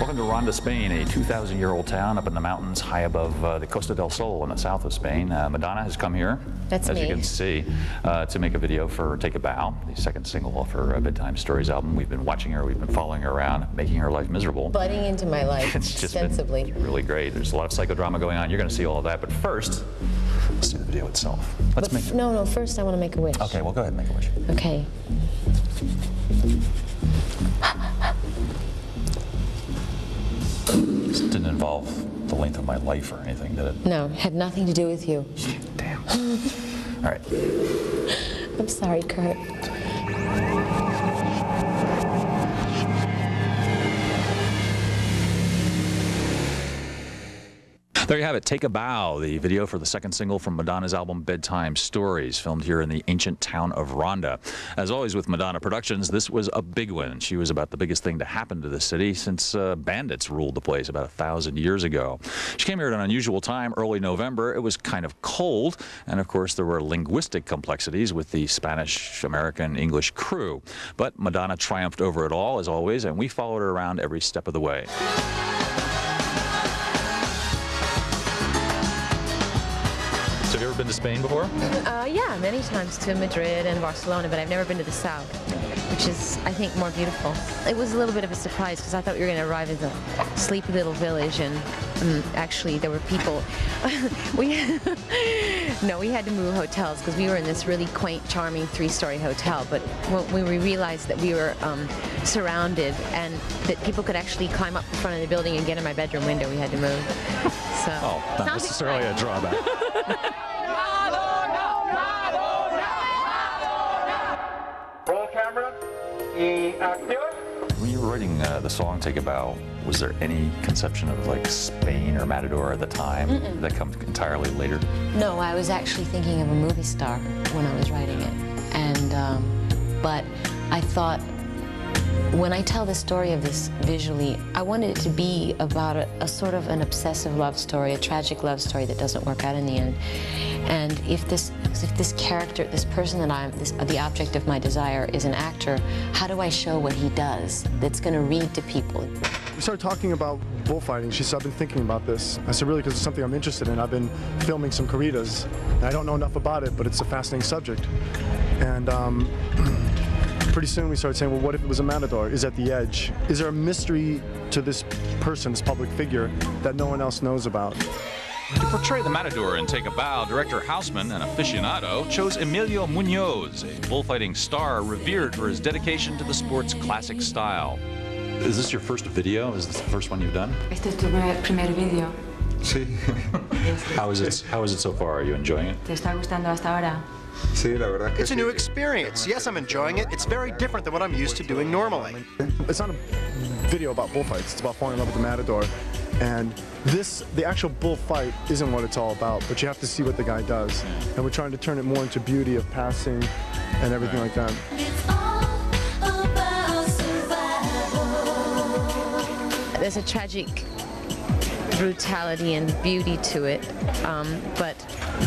Welcome to Ronda, Spain, a 2,000-year-old town up in the mountains high above the Costa del Sol in the south of Spain. Madonna has come here, That's as me. you can see, to make a video for Take a Bow, the second single off her Bedtime Stories album. We've been watching her, we've been following her around, making her life miserable. Butting into my life It's just extensively. been really great. There's a lot of psychodrama going on. You're going to see all of that. But first, let's do the video itself. Let's make it. No, first I want to make a wish. Okay, well, go ahead and make a wish. Okay. This didn't involve the length of my life or anything, did it? No, had nothing to do with you. Damn. All right. I'm sorry, Kurt. There you have it, Take a Bow, the video for the second single from Madonna's album Bedtime Stories, filmed here in the ancient town of Ronda. As always with Madonna Productions, this was a big one. She was about the biggest thing to happen to the city since bandits ruled the place about 1,000 years ago. She came here at an unusual time, early November. It was kind of cold, and of course there were linguistic complexities with the Spanish, American, English crew. But Madonna triumphed over it all, as always, and we followed her around every step of the way. So have you ever been to Spain before? Yeah, many times to Madrid and Barcelona, but I've never been to the south, which is, I think, more beautiful. It was a little bit of a surprise because I thought we were going to arrive at a sleepy little village, and actually there were people. we had to move hotels because we were in this really quaint, charming three-story hotel. But when we realized that we were surrounded and that people could actually climb up the front of the building and get in my bedroom window, we had to move. So, not necessarily a drawback. Roll camera y acción. When you were writing the song Take a Bow, was there any conception of like Spain or Matador at the time that comes entirely later? no, I was actually thinking of a movie star when I was writing it, and but I thought, when I tell the story of this visually, I wanted it to be about a sort of an obsessive love story, a tragic love story that doesn't work out in the end. And if this character, this person that the object of my desire is an actor, how do I show what he does that's going to read to people? We started talking about bullfighting. She said, I've been thinking about this. I said, really, because it's something I'm interested in. I've been filming some corridas, and I don't know enough about it, but it's a fascinating subject. And pretty soon we started saying, well, what if it was a matador? Is at the edge? Is there a mystery to this person, this public figure, that no one else knows about? To portray the Matador in Take a Bow, director Houseman, an aficionado, chose Emilio Munoz, a bullfighting star revered for his dedication to the sport's classic style. Is this your first video? Is this the first one you've done? Este es tu primer vídeo. Sí. How is it so far? Are you enjoying it? ¿Te está gustando hasta ahora? Sí, la verdad que It's a new experience. Yes, I'm enjoying it. It's very different than what I'm used to doing normally. It's not a video about bullfights. It's about falling in love with the matador. And the actual bullfight isn't what it's all about, but you have to see what the guy does. And we're trying to turn it more into beauty of passing and everything like that. There's a tragic brutality and beauty to it, but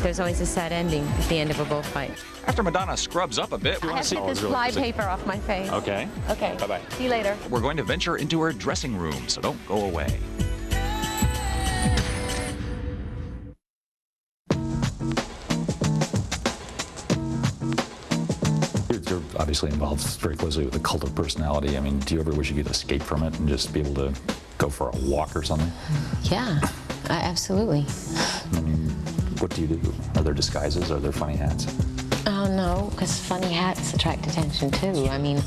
there's always a sad ending at the end of a bullfight. After Madonna scrubs up a bit, we I want have to to see get this fly paper off my face. Okay. Okay. Bye-bye. See you later. We're going to venture into her dressing room, so don't go away. You're obviously involved very closely with the cult of personality. I mean, do you ever wish you could escape from it and just be able to go for a walk or something? Yeah, absolutely. I mean, what do you do? Are there disguises? Are there funny hats? Oh, no, because funny hats attract attention, too. I mean,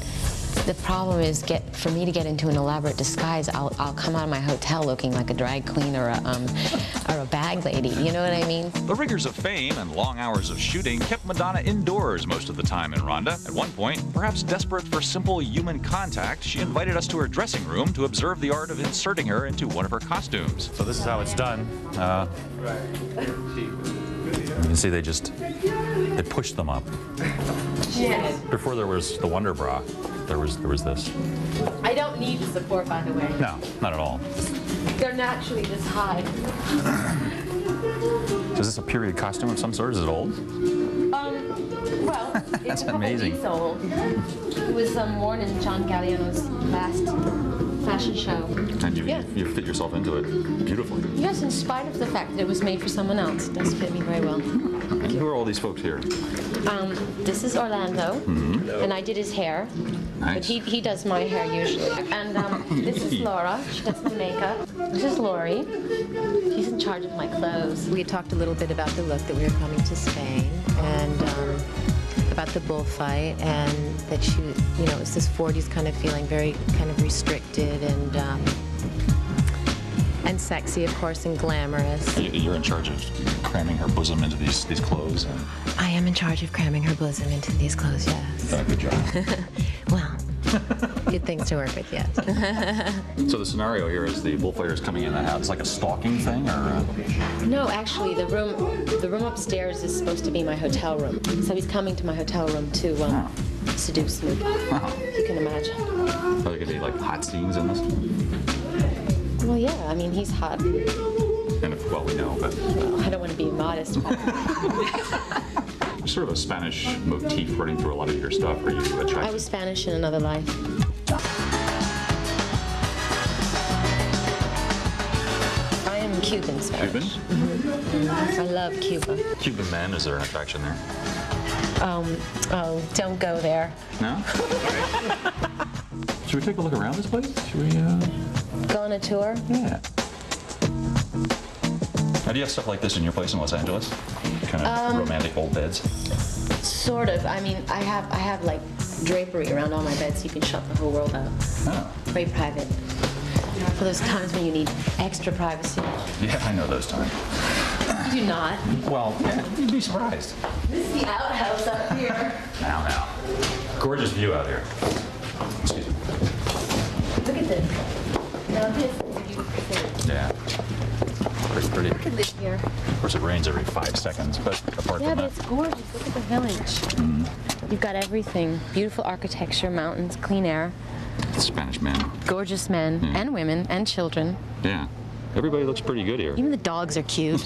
the problem is, for me to get into an elaborate disguise, I'll come out of my hotel looking like a drag queen or a bag lady, you know what I mean? The rigors of fame and long hours of shooting kept Madonna indoors most of the time in Ronda. At one point, perhaps desperate for simple human contact, she invited us to her dressing room to observe the art of inserting her into one of her costumes. So this is how it's done. You can see they push them up. Yes. Before there was the Wonder Bra, there was this. I don't need the support, by the way. No, not at all. They're naturally this high. So is this a period costume of some sort? Is it old? Well, it's a couple amazing. weeks old. It was worn in John Galliano's last fashion show. And you fit yourself into it beautifully. Yes, in spite of the fact that it was made for someone else. It does fit me very well. And who are all these folks here? This is Orlando, and I did his hair. Nice. But he does my hair usually. And this is Laura. She does my makeup. This is Lori. She's in charge of my clothes. We had talked a little bit about the look that we were coming to Spain, and about the bullfight, and that she, it's this 40s kind of feeling, very kind of restricted and sexy, of course, and glamorous. You're in charge of cramming her bosom into these clothes. And... I am in charge of cramming her bosom into these clothes, yes. Good job. Well, good things to work with, yes. So the scenario here is the bullfighter is coming in the house. It's like a stalking thing, or? No, actually, the room upstairs is supposed to be my hotel room. So he's coming to my hotel room to seduce me. If you can imagine. Are there gonna be like hot scenes in this? Well, yeah. I mean, he's hot. And well, we know, but Well, I don't want to be modest. there's sort of a Spanish motif running through a lot of your stuff. Are you attracted? I was Spanish in another life. I am Cuban Spanish. Cuban? I love Cuba. Cuban men, is there an attraction there? Oh, don't go there. No? Should we take a look around this place? Should we, Go on a tour? Yeah. Now, do you have stuff like this in your place in Los Angeles? Kind of romantic old beds? Sort of. I mean, I have like drapery around all my beds so you can shut the whole world out. Oh. Very private. For those times when you need extra privacy. Yeah, I know those times. You do not. Well, yeah, you'd be surprised. This is the outhouse up here. Now. Gorgeous view out here. Excuse me. Look at this. Now this is a beautiful city. Yeah. Pretty. I could live here. Of course, it rains every 5 seconds, but apart Yeah, from but that. it's gorgeous. Look at the village. You've got everything. Beautiful architecture, mountains, clean air, Spanish men. gorgeous men and women and children. Yeah. Everybody looks pretty good here. Even the dogs are cute.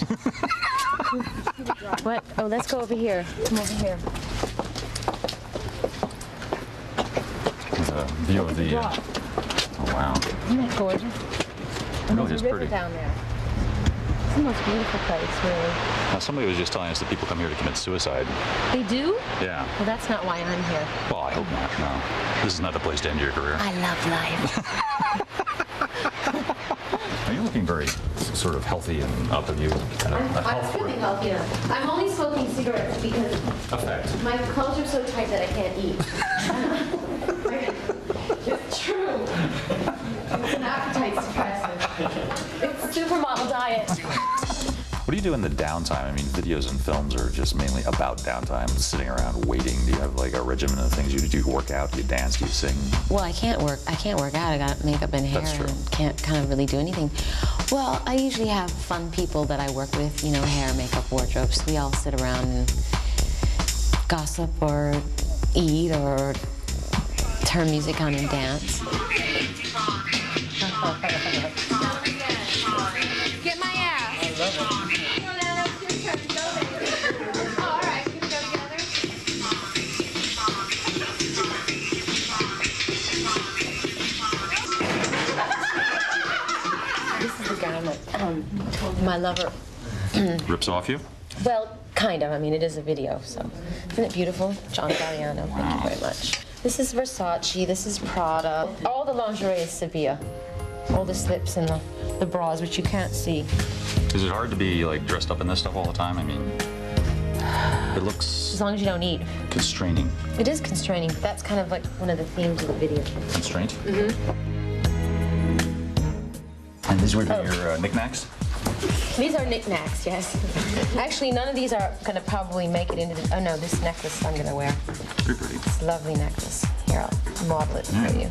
What? Oh, let's go over here. Come over here. There's a view of the. Oh, wow. Isn't that gorgeous? It really There's is a river pretty. down there. It's the most beautiful place, really. Now, somebody was just telling us that people come here to commit suicide. They do? Yeah. Well, that's not why I'm here. Well, I hope not. No. This is not the place to end your career. I love life. Are you looking very sort of healthy and up? Have you kind of a I'm health feeling healthy enough. I'm only smoking cigarettes because effect? my clothes are so tight that I can't eat. It's true. It's an appetite suppressant. It's a supermodel diet. What do you do in the downtime? I mean, videos and films are just mainly about downtime, sitting around waiting. Do you have like a regimen of things you do? Do you work out? Do you dance? Do you sing? Well, I can't work out. I got makeup and hair That's true. and can't kind of really do anything. Well, I usually have fun people that I work with, hair, makeup, wardrobes. We all sit around and gossip or eat or turn music on and dance. Get my ass. I love it. My lover, Rips off you? well, kind of. I mean, it is a video, so. Isn't it beautiful? John Galliano, thank you very much. This is Versace, this is Prada. All the lingerie is Sevilla. All the slips and the bras, which you can't see. Is it hard to be like dressed up in this stuff all the time? I mean, it looks As long as you don't eat. constraining. It is constraining, but that's kind of like one of the themes of the video. Constraint? And these were your knickknacks? These are knickknacks, yes. Actually, none of these are going to probably make it into the... Oh, no, this necklace I'm going to wear. Pretty pretty. It's a lovely necklace. Here, I'll model it for you.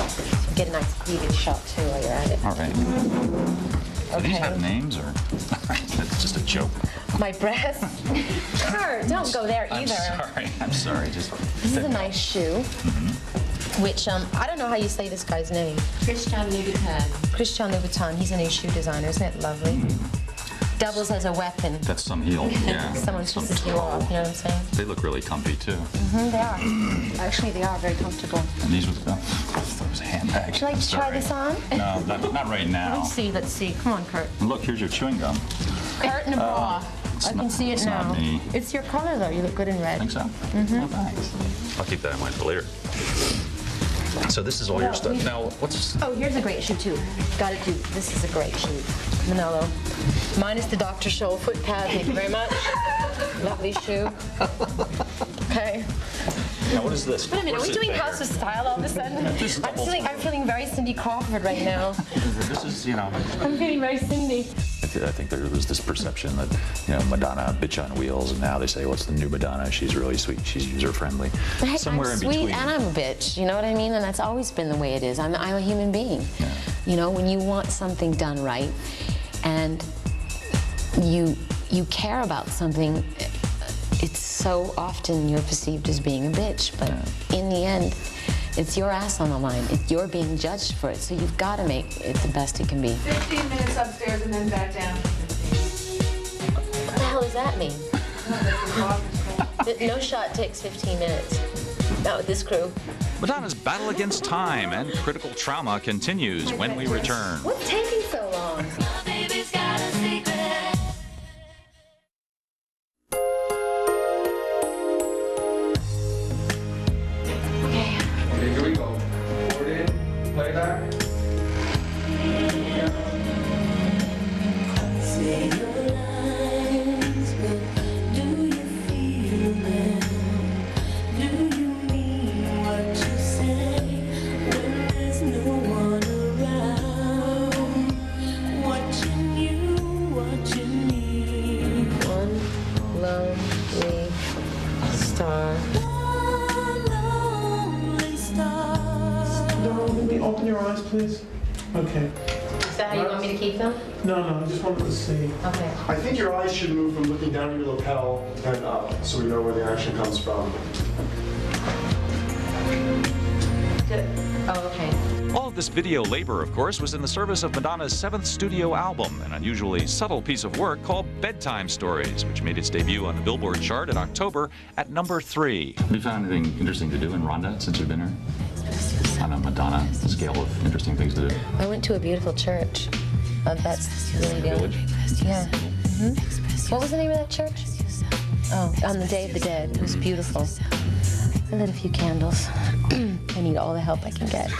So get a nice cleavage shot, too, while you're at it. All right. Do these have names, or that's just a joke? My breasts? Sure, don't go there either. I'm sorry. Just This is a nice shoe, which, I don't know how you say this guy's name. Christian Louboutin. Christian Louboutin, he's a new shoe designer, isn't it lovely? Doubles as a weapon. That's some heel, yeah. Someone some pisses you off, you know what I'm saying? They look really comfy, too. They are. Actually, they are very comfortable. And these were the handbags. Would you like to try this on? No, not right now. Let's see. Come on, Kurt. And look, here's your chewing gum. Kurt in a bra. I can see it now. Not me. It's your color, though. You look good in red. Think so? Oh, thanks. I'll keep that in mind for later. So this is all your stuff. Now, what's... Oh, here's a great shoe, too. Got it, too. This is a great shoe. Manolo. Minus the Dr. Scholl foot pad. Thank you very much. Lovely shoe. Okay. Now, what is this? Wait a minute. Are we doing House of Style all of a sudden? I'm feeling very Cindy Crawford right now. This is, you know... I'm feeling very Cindy. I think there was this perception that, you know, Madonna, bitch on wheels, and now they say, what's the new Madonna? She's really sweet. She's user-friendly. Somewhere I'm sweet and I'm a bitch, you know what I mean? And that's always been the way it is. I'm a human being. Yeah. You know, when you want something done right and you care about something, it's so often you're perceived as being a bitch, but in the end, it's your ass on the line. You're being judged for it, so you've got to make it the best it can be. 15 minutes upstairs and then back down. What the hell does that mean? No shot takes 15 minutes. Not with this crew. Madonna's battle against time and critical trauma continues when we return. What's taking so long? Okay, here we go. Forward in, playback. Open your eyes, please. Okay. Is that how you want me to keep them? No, I just wanted to see. Okay. I think your eyes should move from looking down your lapel and up, so we know where the action comes from. Oh, okay. All of this video labor, of course, was in the service of Madonna's 7th studio album, an unusually subtle piece of work called Bedtime Stories, which made its debut on the Billboard chart in October at number 3. Have you found anything interesting to do in Rhonda since you've been here? On a Madonna scale of interesting things to do. I went to a beautiful church. That's really good. Village? Yeah. What was the name of that church? Oh, on the Day of the Dead. It was beautiful. I lit a few candles. I need all the help I can get.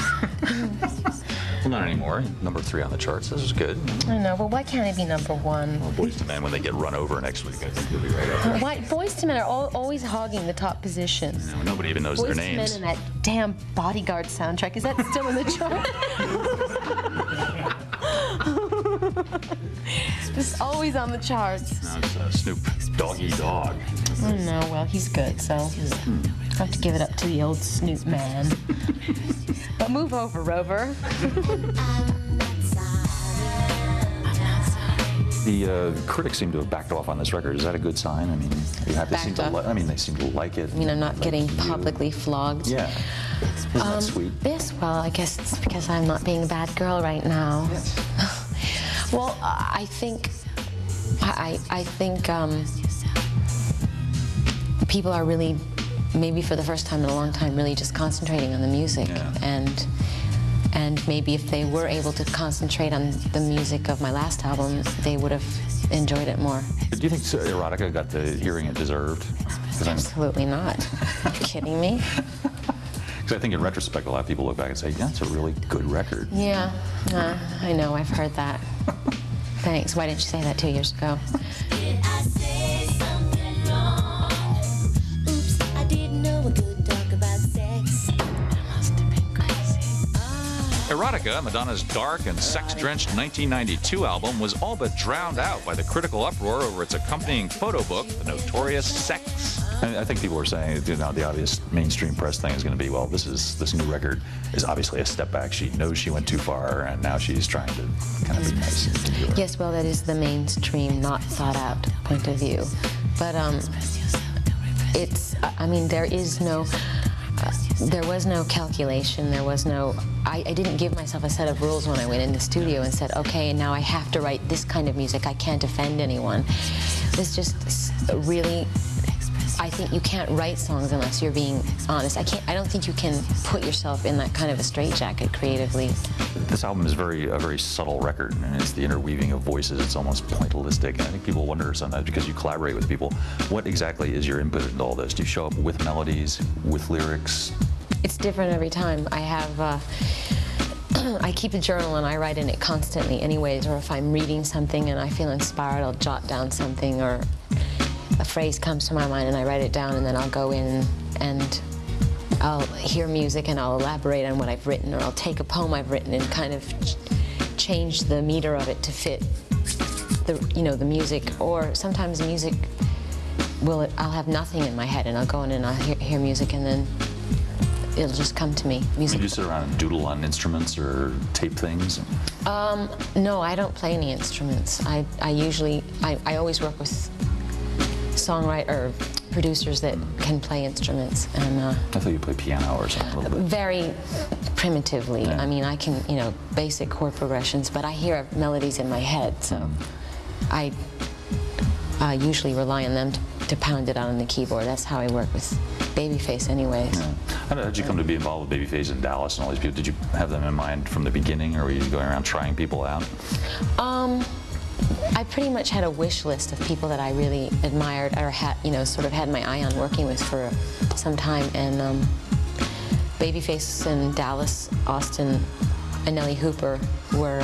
Well, not anymore. Number 3 on the charts. This is good. I know, but why can't it be number 1? Well, Boyz II Men, when they get run over next week, I think you'll be right up there. Why? Boyz II Men are always hogging the top positions. No, nobody even knows their names. Boyz II Men and that damn Bodyguard soundtrack. Is that still in the chart? It's always on the charts. No, it's Snoop Doggy Dog. Oh no, well, he's good, so I have to give it up to the old Snoop man. But move over, Rover. The critics seem to have backed off on this record. Is that a good sign? I mean, they seem to like it. I mean, I'm not getting publicly flogged. Yeah. Isn't that sweet? Well, I guess it's because I'm not being a bad girl right now. Yes. Well, I think people are really, maybe for the first time in a long time, really just concentrating on the music. Yeah. And maybe if they were able to concentrate on the music of my last album, they would have enjoyed it more. Do you think Erotica got the hearing it deserved? Absolutely not. Are you kidding me? Because I think in retrospect, a lot of people look back and say, yeah, it's a really good record. Yeah, I know, I've heard that. Thanks. Why didn't you say that 2 years ago? Did I say something wrong? Oops, I didn't know we could talk about sex. I must have been crazy. Erotica, Madonna's dark and sex-drenched 1992 album, was all but drowned out by the critical uproar over its accompanying photo book, The Notorious Sex. And I think people were saying, you know, the obvious mainstream press thing is going to be, well, this new record is obviously a step back. She knows she went too far, and now she's trying to kind of be nice and secure. Yes, well, that is the mainstream, not thought out point of view. But it's, I mean, there was no calculation, there was no I didn't give myself a set of rules when I went in the studio and said, okay, and now I have to write this kind of music. I can't offend anyone. It's just really, I think you can't write songs unless you're being honest. I don't think you can put yourself in that kind of a straitjacket creatively. This album is a very subtle record, and it's the interweaving of voices. It's almost pointillistic, and I think people wonder sometimes, because you collaborate with people, what exactly is your input into all this? Do you show up with melodies, with lyrics? It's different every time. I have, I keep a journal and I write in it constantly anyways, or if I'm reading something and I feel inspired, I'll jot down something, or a phrase comes to my mind and I write it down, and then I'll go in and I'll hear music and I'll elaborate on what I've written, or I'll take a poem I've written and kind of change the meter of it to fit the music. Or sometimes the music I'll have nothing in my head and I'll go in and I'll hear music, and then it'll just come to me. Music. Do you sit around and doodle on instruments or tape things? No, I don't play any instruments. I always work with producers that can play instruments. And I thought you played piano or something a little bit. Very primitively. Yeah. I mean, I can, basic chord progressions, but I hear melodies in my head, so I usually rely on them to pound it out on the keyboard. That's how I work with Babyface anyways. Yeah. How did you come to be involved with Babyface and Dallas and all these people? Did you have them in mind from the beginning, or were you going around trying people out? I pretty much had a wish list of people that I really admired, or had, sort of had my eye on working with for some time, and Babyface and Dallas, Austin, and Nellie Hooper were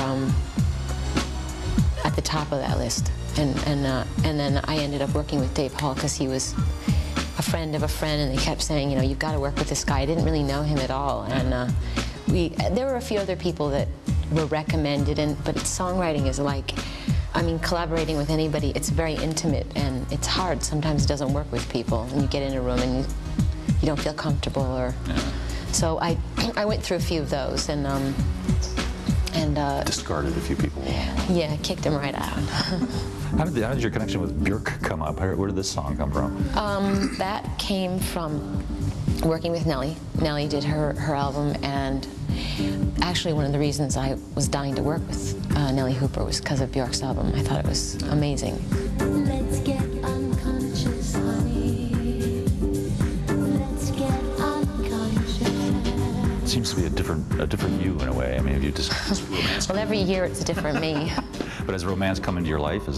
at the top of that list. And then I ended up working with Dave Hall because he was a friend of a friend, and they kept saying, you've got to work with this guy. I didn't really know him at all, and there were a few other people that were recommended, but songwriting is like, collaborating with anybody, it's very intimate, and it's hard. Sometimes it doesn't work with people, and you get in a room and you don't feel comfortable, or so I went through a few of those, and discarded a few people. Yeah, kicked them right out. How did your connection with Björk come up? Where did this song come from? That came from working with Nellie. Nellie did her album, and actually one of the reasons I was dying to work with Nellie Hooper was because of Björk's album. I thought it was amazing. Let's get unconscious, honey. Let's get unconscious. It seems to be a different you in a way. I mean, have you just romance? Well, every year it's a different me. But has romance come into your life? I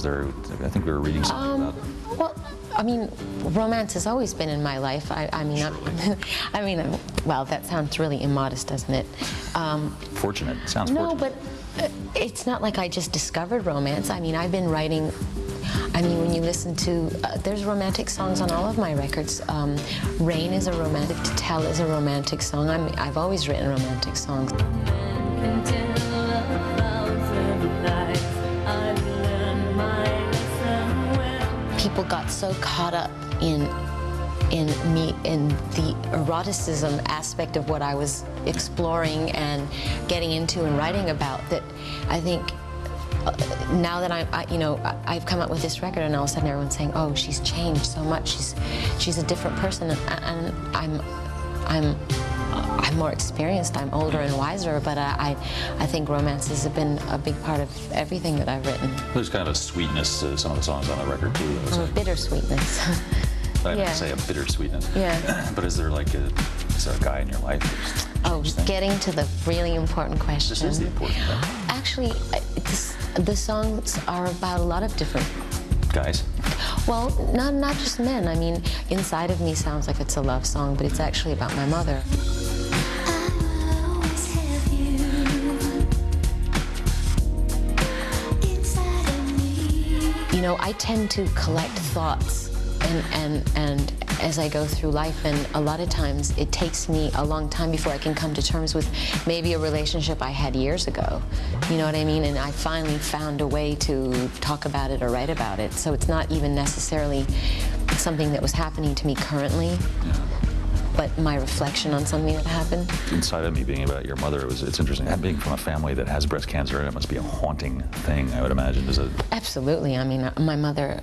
think we were reading something about. Well, romance has always been in my life. Well, that sounds really immodest, doesn't it? Fortunate. Sounds no, fortunate. but it's not like I just discovered romance. I've been writing. When you listen to, there's romantic songs on all of my records. Rain is a romantic, To Tell is a romantic song. I've always written romantic songs. People got so caught up in the eroticism aspect of what I was exploring and getting into and writing about, that I think now that I've come up with this record, and all of a sudden everyone's saying, "Oh, she's changed so much. She's a different person," and I'm more experienced. I'm older and wiser, but I think romance has been a big part of everything that I've written. There's kind of a sweetness to some of the songs on the record too. Bittersweetness. I didn't say a bittersweetness. Yeah. But is there a guy in your life? Getting to the really important question. This is the important thing. Actually, the songs are about a lot of different guys. Well, not just men. Inside of Me sounds like it's a love song, but it's actually about my mother. I tend to collect thoughts and as I go through life, and a lot of times it takes me a long time before I can come to terms with maybe a relationship I had years ago. You know what I mean? And I finally found a way to talk about it or write about it. So it's not even necessarily something that was happening to me currently, but my reflection on something that happened. Inside of Me being about your mother, it's interesting. Being from a family that has breast cancer, and it must be a haunting thing, I would imagine. Absolutely. My mother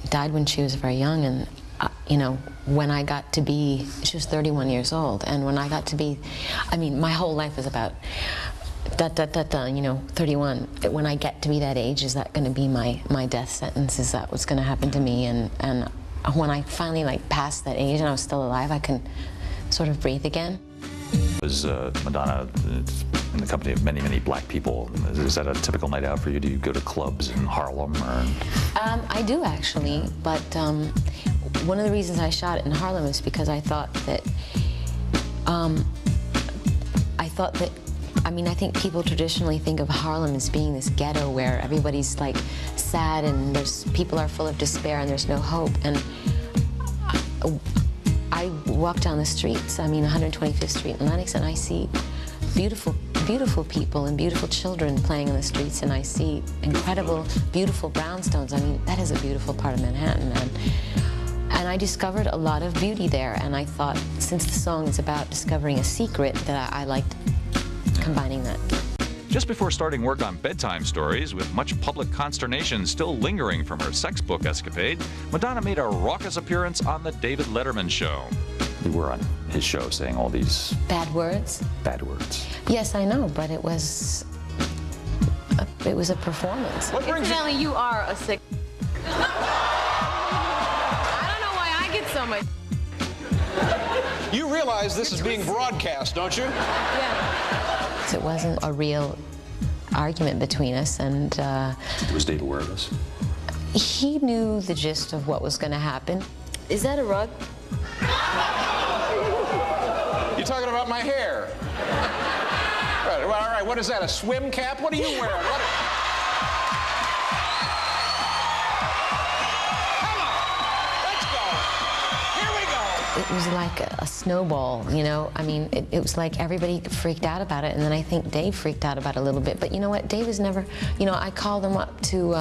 died when she was very young, and you know, when I got to be, she was 31 years old, and when I got to be, I mean, my whole life was about you know, 31. When I get to be that age, is that going to be my death sentence? Is that what's going to happen to me? And when I finally like passed that age and I was still alive, I can sort of breathe again. Was Madonna in the company of many, many black people? Is that a typical night out for you? Do you go to clubs in Harlem? Or? I do actually, but one of the reasons I shot it in Harlem is because I thought that, I mean, I think people traditionally think of Harlem as being this ghetto where everybody's like sad and people are full of despair and there's no hope. And I walk down the streets, I mean 125th Street in Lenox, and I see beautiful, beautiful people and beautiful children playing on the streets, and I see incredible, beautiful brownstones. I mean, that is a beautiful part of Manhattan. And I discovered a lot of beauty there, and I thought, since the song is about discovering a secret, that I liked combining that. Just before starting work on Bedtime Stories, with much public consternation still lingering from her sex book escapade, Madonna made a raucous appearance on the David Letterman show. You were on his show saying all these... Bad words? Bad words. Yes, I know, but it was a performance. Incidentally, you are a sick... I don't know why I get so much... You realize this is being broadcast, don't you? Yeah. It wasn't a real argument between us, and Was Dave aware of this? he knew the gist of what was going to happen. Is that a rug? You're talking about my hair. Right, well, all right, what is that, a swim cap? What are you wearing? What... Come on, let's go. Here we go. It was like a snowball, you know? I mean, it was like everybody freaked out about it, and then I think Dave freaked out about it a little bit. But you know what? Dave was never, you know, I called him up to,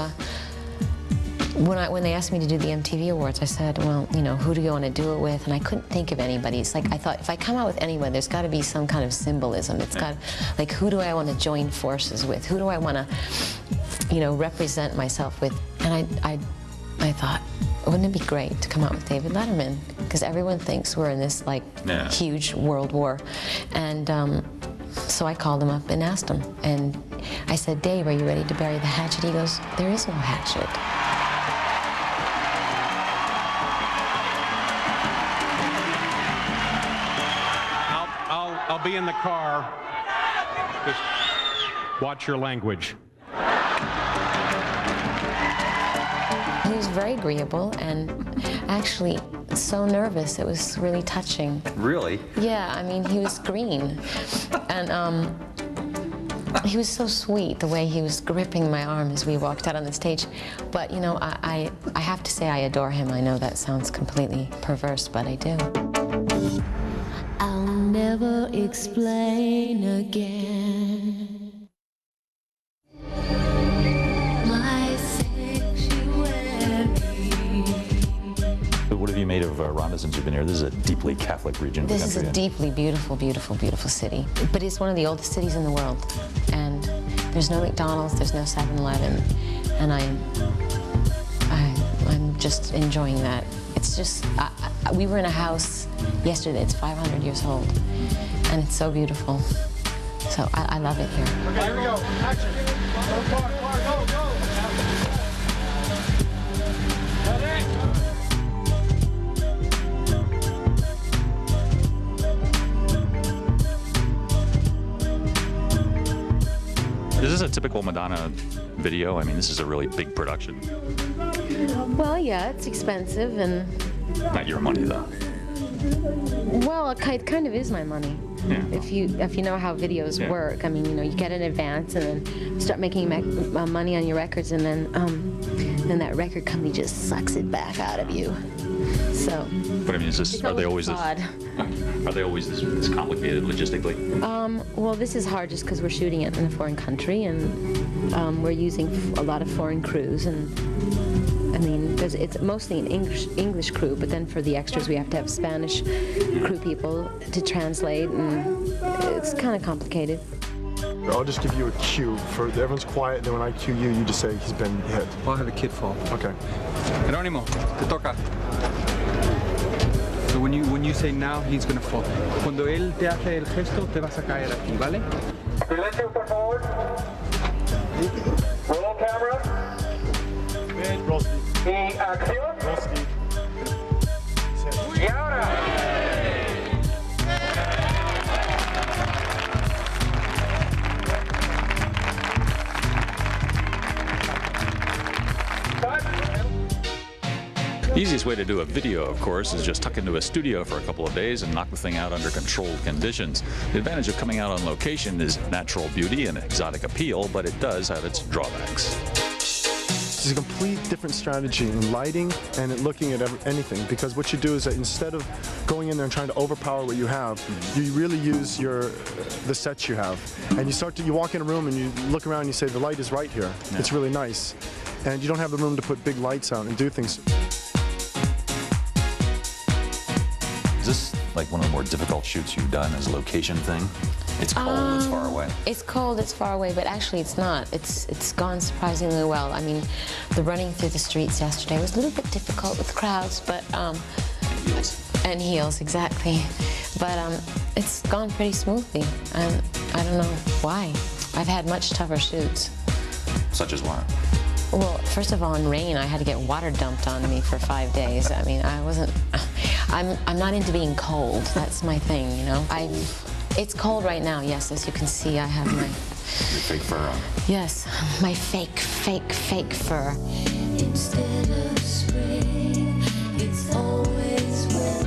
when they asked me to do the MTV Awards, I said, well, you know, who do you want to do it with? And I couldn't think of anybody. It's like, I thought, if I come out with anyone, there's got to be some kind of symbolism. It's got, like, who do I want to join forces with? Who do I want to, you know, represent myself with? And I thought, wouldn't it be great to come out with David Letterman? Because everyone thinks we're in this, like, huge world war. And so I called him up and asked him. And I said, Dave, are you ready to bury the hatchet? He goes, there is no hatchet. I'll be in the car. Just watch your language. He was very agreeable and actually so nervous. It was really touching. Really? Yeah, I mean, he was green. And he was so sweet, the way he was gripping my arm as we walked out on the stage. But, you know, I have to say I adore him. I know that sounds completely perverse, but I do. I'll never explain again my sexuality. What have you made of Rhonda since you've been here? This is a deeply Catholic region of the country. This is a deeply beautiful, beautiful, beautiful city. But it's one of the oldest cities in the world. And there's no McDonald's, there's no 7-Eleven. And I'm just enjoying that. It's just, we were in a house yesterday, it's 500 years old, and it's so beautiful. So I love it here. Okay, here we go. Action. Go, go. Is this a typical Madonna video? I mean, this is a really big production. Well, yeah, it's expensive, and... Not your money, though. Well, it kind of is my money. Yeah. If you know how videos work, I mean, you know, you get an advance and then start making money on your records, and then that record company just sucks it back out of you. So. But I mean, are they always this complicated logistically? Well, this is hard just because we're shooting it in a foreign country, and we're using a lot of foreign crews, and I mean, it's mostly an English crew, but then for the extras we have to have Spanish crew people to translate, and it's kind of complicated. I'll just give you a cue. Everyone's quiet, then when I cue you, you just say he's been hit. I'll have a kid fall. Okay. Jerónimo, te toca. So when you say now, he's gonna fall. Cuando él te hace el gesto, te vas a caer aquí, ¿vale? Silencio, por favor. Roll camera. Y acción. Y ahora. The easiest way to do a video, of course, is just tuck into a studio for a couple of days and knock the thing out under controlled conditions. The advantage of coming out on location is natural beauty and exotic appeal, but it does have its drawbacks. It's a complete different strategy in lighting and in looking at anything, because what you do is that instead of going in there and trying to overpower what you have, you really use the sets you have. And you walk in a room and you look around and you say, the light is right here. Yeah. It's really nice. And you don't have the room to put big lights out and do things. Is this like one of the more difficult shoots you've done as a location thing? It's cold, it's far away. It's cold, it's far away, but actually it's not. It's gone surprisingly well. I mean, the running through the streets yesterday was a little bit difficult with crowds, but and heels, exactly. But it's gone pretty smoothly. I don't know why. I've had much tougher shoots. Such as what? Well, first of all, in rain, I had to get water dumped on me for 5 days. I mean, I'm not into being cold. That's my thing, you know. It's cold right now, yes. As you can see, I have my... Your fake fur on. Yes, my fake fur. Instead of spring, it's always winter.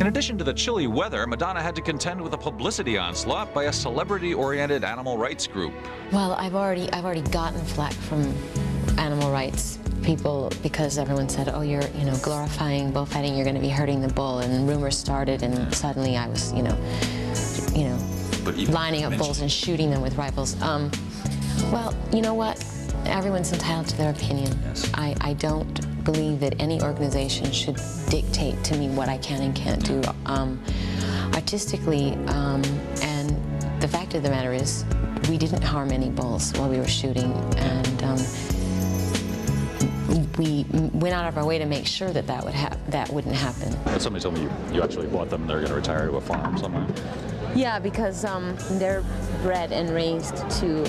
In addition to the chilly weather, Madonna had to contend with a publicity onslaught by a celebrity-oriented animal rights group. Well, I've already gotten flack from animal rights people because everyone said, oh, you're glorifying bullfighting, you're going to be hurting the bull, and rumors started, and suddenly I was lining up bulls and shooting them with rifles. Well, you know what? Everyone's entitled to their opinion. Yes. I don't believe that any organization should dictate to me what I can and can't do artistically, and the fact of the matter is we didn't harm any bulls while we were shooting, and we went out of our way to make sure that that wouldn't happen. Somebody told me you actually bought them. They're going to retire to a farm somewhere. Yeah, because they're bred and raised to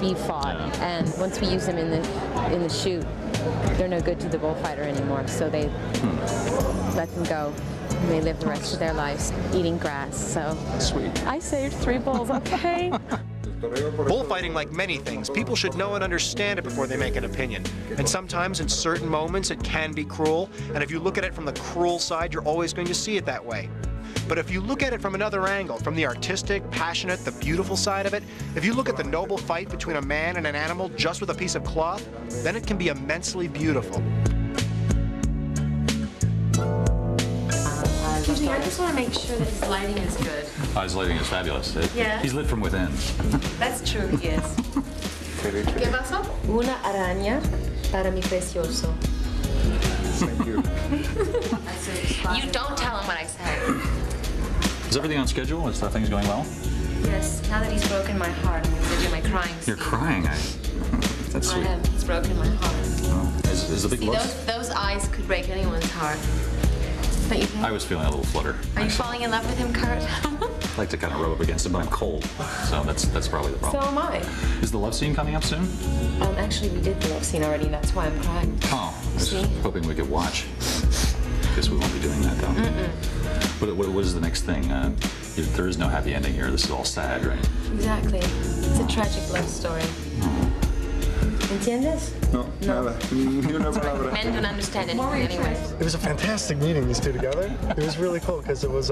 be fought, and once we use them in the shoot, they're no good to the bullfighter anymore. So they let them go. And they live the rest of their lives eating grass. So sweet. I saved 3 bulls. Okay. Bullfighting, like many things, people should know and understand it before they make an opinion. And sometimes, in certain moments, it can be cruel. And if you look at it from the cruel side, you're always going to see it that way. But if you look at it from another angle, from the artistic, passionate, the beautiful side of it, if you look at the noble fight between a man and an animal just with a piece of cloth, then it can be immensely beautiful. Excuse me, I just want to make sure that his lighting is good. Oh, his lighting is fabulous. Yeah. He's lit from within. That's true, he is. ¿Qué pasó? Una araña para mi precioso. Thank you. You don't tell him what I said. Is everything on schedule? Is things going well? Yes, now that he's broken my heart, I'm going to do my crying scene. You're crying. That's sweet. I am. He's broken my heart. Oh, is the big See, love? those eyes could break anyone's heart. Don't you think? I was feeling a little flutter. Are you falling in love with him, Kurt? I like to kind of rub up against him, but I'm cold. So that's probably the So problem. am I. Is the love scene coming up soon? Actually, we did the love scene already. That's why I'm crying. Oh, I was See? hoping we could watch. Guess we won't be doing that, though. What is the next thing? There is no happy ending here. This is all sad, right? Exactly. It's a tragic love story. ¿Entiendes? No, nada. Ni una palabra. Men don't understand anything anyway. It was a fantastic meeting, these two together. It was really cool because it was,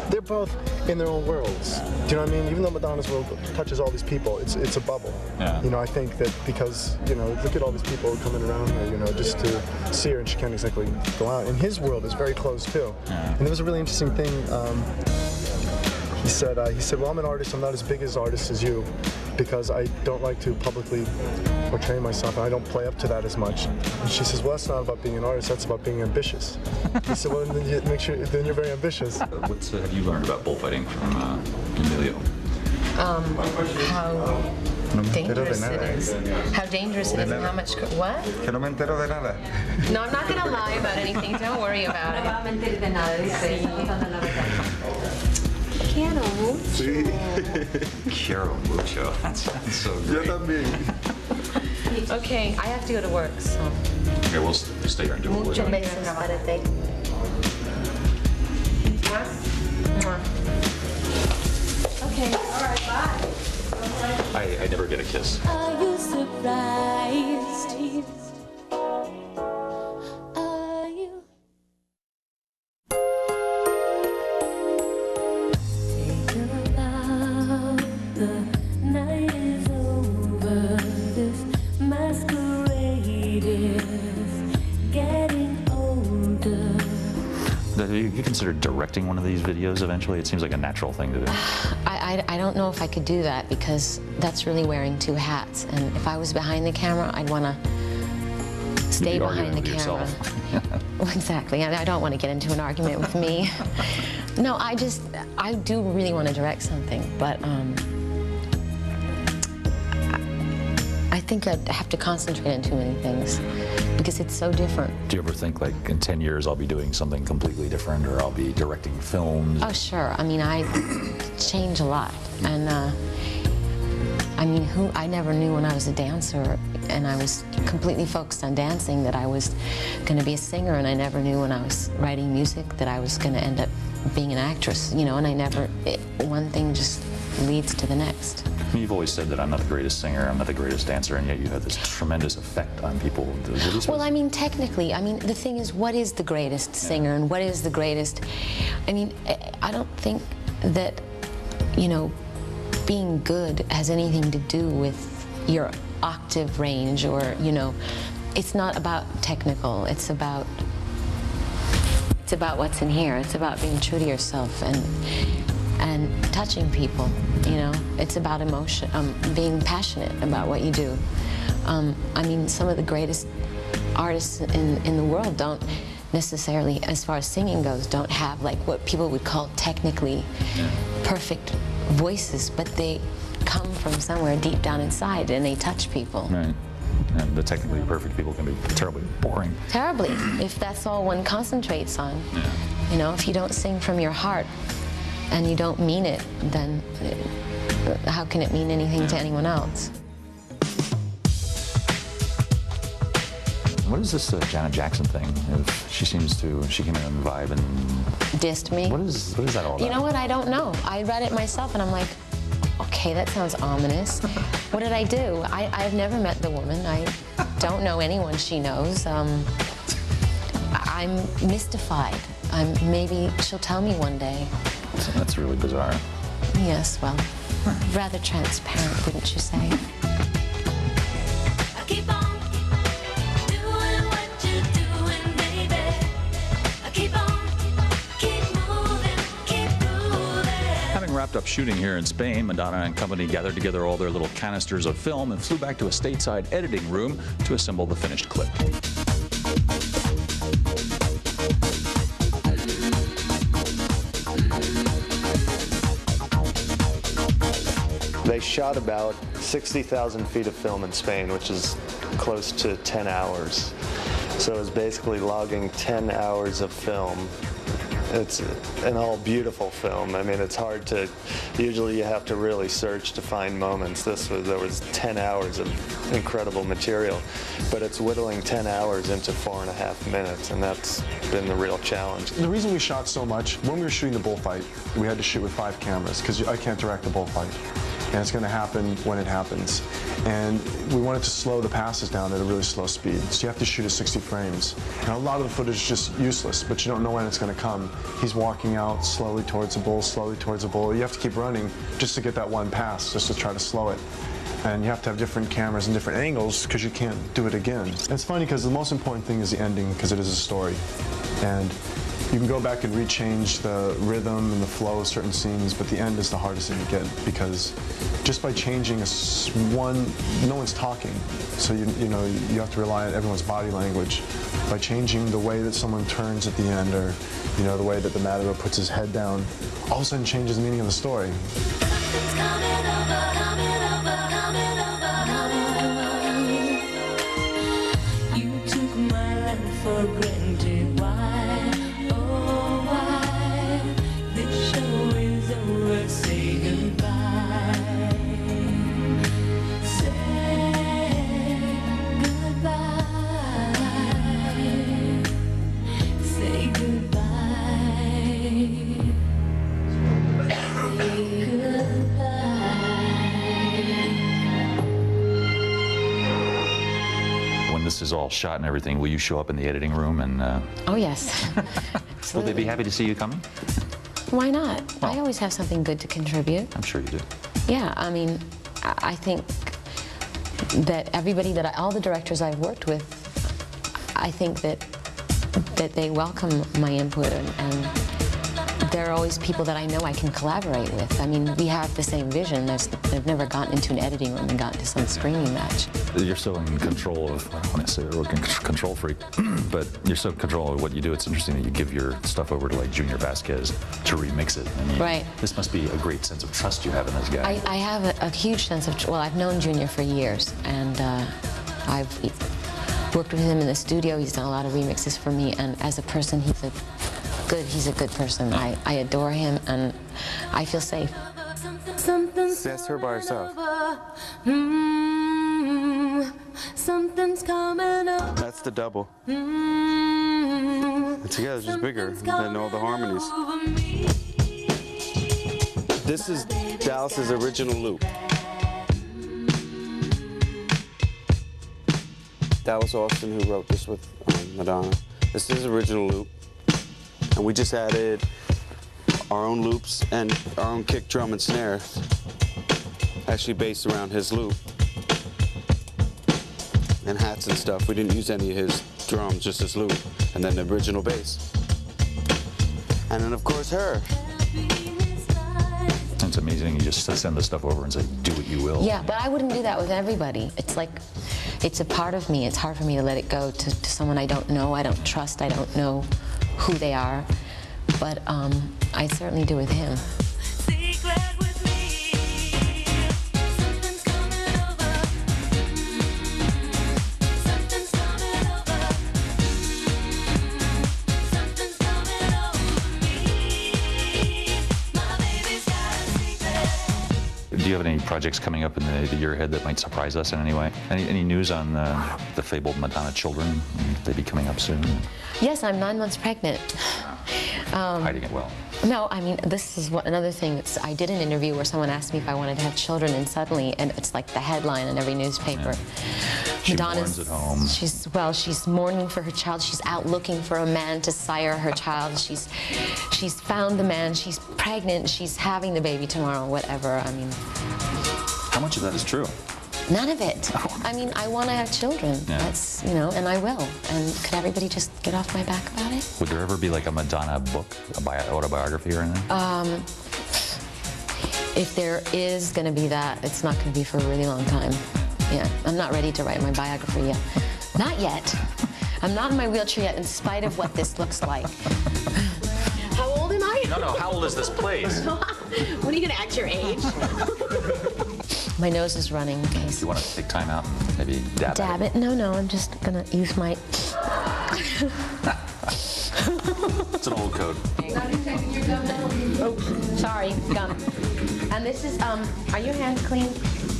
they're both in their own worlds. Do you know what I mean? Even though Madonna's world touches all these people, it's a bubble. Yeah. You know, I think that because, look at all these people coming around her, just to see her, and she can't exactly go out. And his world is very close too. Yeah. And there was a really interesting thing. He said, well, I'm an artist. I'm not as big as artist as you, because I don't like to publicly portray myself, and I don't play up to that as much. And she says, well, that's not about being an artist, that's about being ambitious. He said, well, then you're very ambitious. What have you learned about bullfighting from Emilio? How Dangerous it is. How dangerous it is and how much... What? Que no me entero de nada. No, I'm not going to lie about anything. Don't worry about it. Quiero mucho. Quiero mucho. That sounds so great. Yo también. Okay, I have to go to work, so... Okay, we'll stay here and do it. Muchos besos para ti. Okay, all right, bye. I never get a kiss. Are you surprised? Are you? Think about the night is over. This masquerade is getting older. Do you consider directing one of these videos eventually? It seems like a natural thing to do. I don't know if I could do that because that's really wearing two hats. And if I was behind the camera, I'd want to stay behind the camera. Well, exactly. I don't want to get into an argument with me. No, I do really want to direct something, but I think I'd have to concentrate on too many things because it's so different. Do you ever think, like, in 10 years I'll be doing something completely different, or I'll be directing films? Oh, sure. I mean, I change a lot. And, I mean, I never knew when I was a dancer and I was completely focused on dancing that I was going to be a singer, and I never knew when I was writing music that I was going to end up being an actress, you know, and one thing just leads to the next. You've always said that I'm not the greatest singer, I'm not the greatest dancer, and yet you have this tremendous effect on people. Well, I mean, technically, I mean, the thing is, what is the greatest singer and what is the greatest? I mean, I don't think that, you know, being good has anything to do with your octave range or, you know, it's not about technical, it's about what's in here. It's about being true to yourself and touching people, you know. It's about emotion, being passionate about what you do. I mean, some of the greatest artists in the world don't necessarily, as far as singing goes, don't have like what people would call technically perfect voices, but they come from somewhere deep down inside and they touch people. Right. And the technically perfect people can be terribly boring. Terribly, if that's all one concentrates on. Yeah. You know, if you don't sing from your heart and you don't mean it, then how can it mean anything to anyone else? What is this Janet Jackson thing? She came in and vibe and dissed me. What is that all about? You know what? I don't know. I read it myself and I'm like, okay, that sounds ominous. What did I do? I've never met the woman. I don't know anyone she knows. I'm mystified. Maybe she'll tell me one day. That's really bizarre. Yes, well, rather transparent, wouldn't you say? Wrapped up shooting here in Spain, Madonna and company gathered together all their little canisters of film and flew back to a stateside editing room to assemble the finished clip. They shot about 60,000 feet of film in Spain, which is close to 10 hours. So it's basically logging 10 hours of film. It's an all beautiful film. I mean, it's hard to, usually you have to really search to find moments. There was 10 hours of incredible material, but it's whittling 10 hours into 4.5 minutes, and that's been the real challenge. The reason we shot so much, when we were shooting the bullfight, we had to shoot with 5 cameras, because I can't direct the bullfight. And it's going to happen when it happens. And we wanted to slow the passes down at a really slow speed. So you have to shoot at 60 frames. And a lot of the footage is just useless, but you don't know when it's going to come. He's walking out slowly towards the bull, slowly towards the bull. You have to keep running just to get that one pass, just to try to slow it. And you have to have different cameras and different angles because you can't do it again. And it's funny because the most important thing is the ending, because it is a story. And you can go back and rechange the rhythm and the flow of certain scenes, but the end is the hardest thing to get because just by changing no one's talking, so you have to rely on everyone's body language. By changing the way that someone turns at the end, or the way that the matador puts his head down, all of a sudden changes the meaning of the story. Something's coming over, coming over, coming over. is all shot and everything, will you show up in the editing room and... Oh, yes. Will they be happy to see you coming? Why not? I always have something good to contribute. I'm sure you do. Yeah, I mean, I think that everybody all the directors I've worked with, I think that they welcome my input, and there are always people that I know I can collaborate with. I mean, we have the same vision. They've never gotten into an editing room and gotten to some screening match. You're so in control of, I don't want to say you're a control freak, but you're so in control of what you do. It's interesting that you give your stuff over to like Junior Vasquez to remix it. I mean, right. This must be a great sense of trust you have in this guy. I have a huge sense of, well, I've known Junior for years, and I've worked with him in the studio. He's done a lot of remixes for me, and as a person, he's a good person. I adore him, and I feel safe. That's her by herself. Something's coming up. That's the double. And together it's just bigger than all the harmonies. This is Dallas's original loop. Dallas Austin, who wrote this with Madonna. This is his original loop. And we just added our own loops and our own kick, drum, and snare, actually based around his loop. And hats and stuff. We didn't use any of his drums, just his loop, and then the original bass. And then, of course, her. It's amazing. You just send the stuff over and say, do what you will. Yeah, but I wouldn't do that with everybody. It's like, it's a part of me. It's hard for me to let it go to someone I don't know, I don't trust, I don't know who they are. But I certainly do with him. Do you have any projects coming up in the year ahead that might surprise us in any way? Any news on the fabled Madonna children? They be coming up soon? Yes, I'm 9 months pregnant. Hiding it well. No, I mean, this is another thing. I did an interview where someone asked me if I wanted to have children, and suddenly, and it's like the headline in every newspaper. Yeah. She mourns at home. She's mourning for her child. She's out looking for a man to sire her child. She's found the man. She's pregnant. She's having the baby tomorrow. Whatever. I mean, how much of that is true? None of it. I mean, I want to have children. Yeah. That's, you know, and I will. And could everybody just get off my back about it? Would there ever be like a Madonna book, autobiography or anything? If there is going to be that, it's not going to be for a really long time. Yeah, I'm not ready to write my biography yet. Not yet. I'm not in my wheelchair yet, in spite of what this looks like. How old am I? No, how old is this place? What are you going to act your age? My nose is running in case. Do you want to take time out and maybe dab it? No, I'm just going to use my... It's an old code. Oh, sorry, gum. And this is, are your hands clean?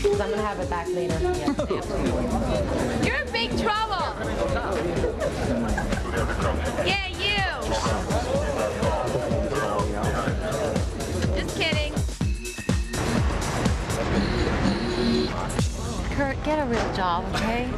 Because I'm going to have it back later. Yes, absolutely. You're in big trouble. Yeah, you. Just kidding. Kurt, get a real job, okay?